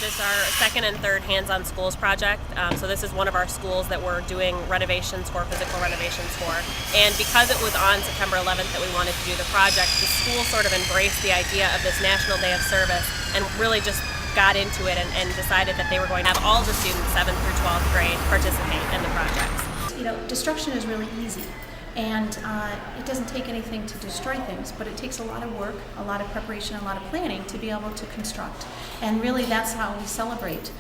practice our second and third hands-on schools project. So this is one of our schools that we're doing renovations for, physical renovations for. And because it was on September 11th that we wanted to do the project, the school sort of embraced the idea of this National Day of Service and really just got into it and decided that they were going to have all the students, 7th through 12th grade, participate in the projects. You know, destruction is really easy. And it doesn't take anything to destroy things, but it takes a lot of work, a lot of preparation, a lot of planning to be able to construct. And really that's how we celebrate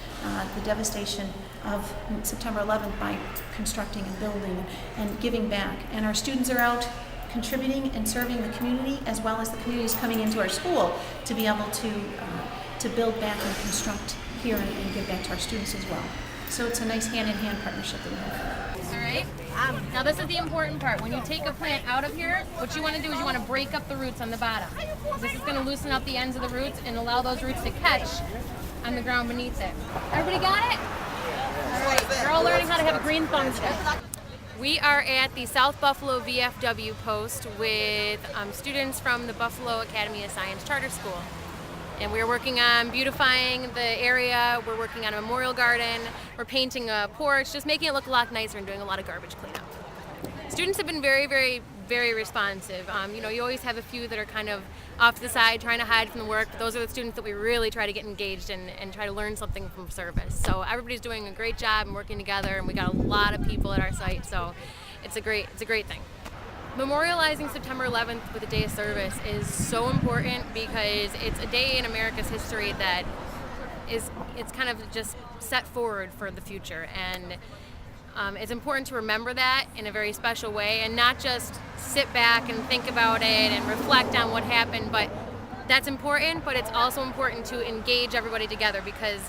the devastation of September 11th, by constructing and building and giving back. And our students are out contributing and serving the community, as well as the communities coming into our school to be able to build back and construct here and give back to our students as well. So it's a nice hand-in-hand partnership that we have. All right. Now this is the important part. When you take a plant out of here, what you want to do is you want to break up the roots on the bottom. This is going to loosen up the ends of the roots and allow those roots to catch on the ground beneath it. Everybody got it? All right. You're all learning how to have a green thumb today. We are at the South Buffalo VFW post with students from the Buffalo Academy of Science Charter School. And we're working on beautifying the area, we're working on a memorial garden, we're painting a porch, just making it look a lot nicer and doing a lot of garbage cleanup. Students have been very, very, very responsive. You know, you always have a few that are kind of off to the side trying to hide from the work, but those are the students that we really try to get engaged in and try to learn something from service. So everybody's doing a great job and working together, and we got a lot of people at our site, so it's a great thing. Memorializing September 11th with a day of service is so important because it's a day in America's history that it's kind of just set forward for the future, and it's important to remember that in a very special way and not just sit back and think about it and reflect on what happened, but that's important, but it's also important to engage everybody together, because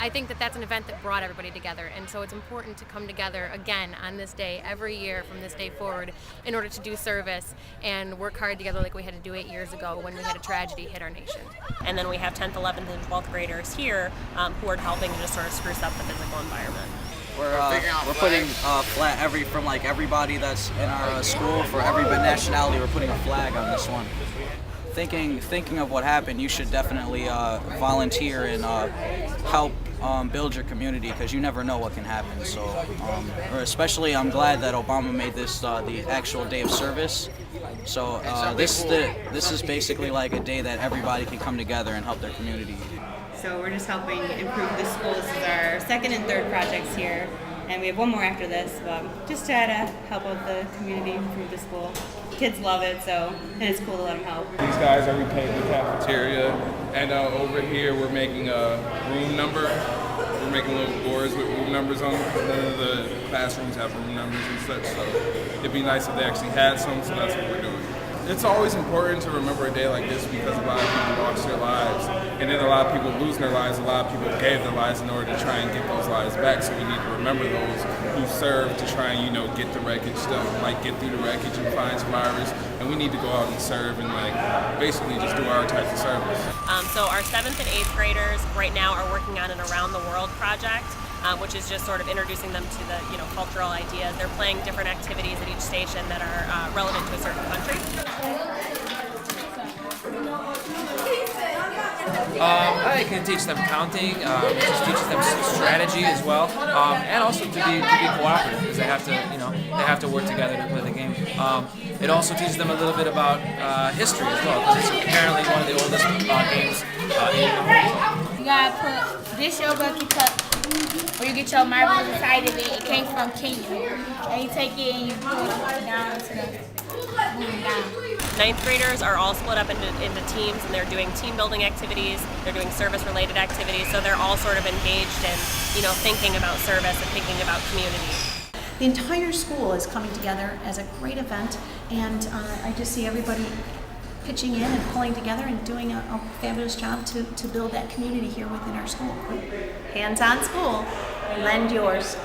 I think that that's an event that brought everybody together, and so it's important to come together again on this day every year from this day forward in order to do service and work hard together like we had to do 8 years ago when we had a tragedy hit our nation. And then we have 10th, 11th, and 12th graders here who are helping to just sort of spruce up the physical environment. We're putting a flag from like everybody that's in our school, for every nationality. We're putting a flag on this one. Thinking of what happened, you should definitely volunteer and help build your community, because you never know what can happen. So, especially, I'm glad that Obama made this the actual day of service. So this is basically like a day that everybody can come together and help their community. So we're just helping improve the school. This is our second and third projects here, and we have one more after this. Just try to help out the community, improve the school. Kids love it, so and it's cool to let them help. These guys are repainting the cafeteria, and over here we're making a room number. We're making little boards with room numbers on them. None of the classrooms have room numbers and such, so it'd be nice if they actually had some, so that's what we're doing. It's always important to remember a day like this because a lot of people lost their lives, and then a lot of people losing their lives, a lot of people gave their lives in order to try and get those lives back, so we need to remember those who served to try and, get the wreckage stuff, get through the wreckage and find survivors, and we need to go out and serve and basically just do our type of service. So our 7th and 8th graders right now are working on an Around the World project, which is just sort of introducing them to the cultural ideas. They're playing different activities at each station that are relevant to a certain country. I can teach them counting. It just teaches them strategy as well, and also to be cooperative, because they have to work together to play the game. It also teaches them a little bit about history as well, because it's apparently one of the oldest games in the world. You gotta put this your bucky cup where you get your marbles inside of it. It came from Kenya, and you take it and you put it down to the down. 9th graders are all split up into teams, and they're doing team building activities, they're doing service related activities, so they're all sort of engaged in thinking about service and thinking about community. The entire school is coming together as a great event, and I just see everybody pitching in and pulling together and doing a fabulous job to build that community here within our school. Hands-on school, lend yours.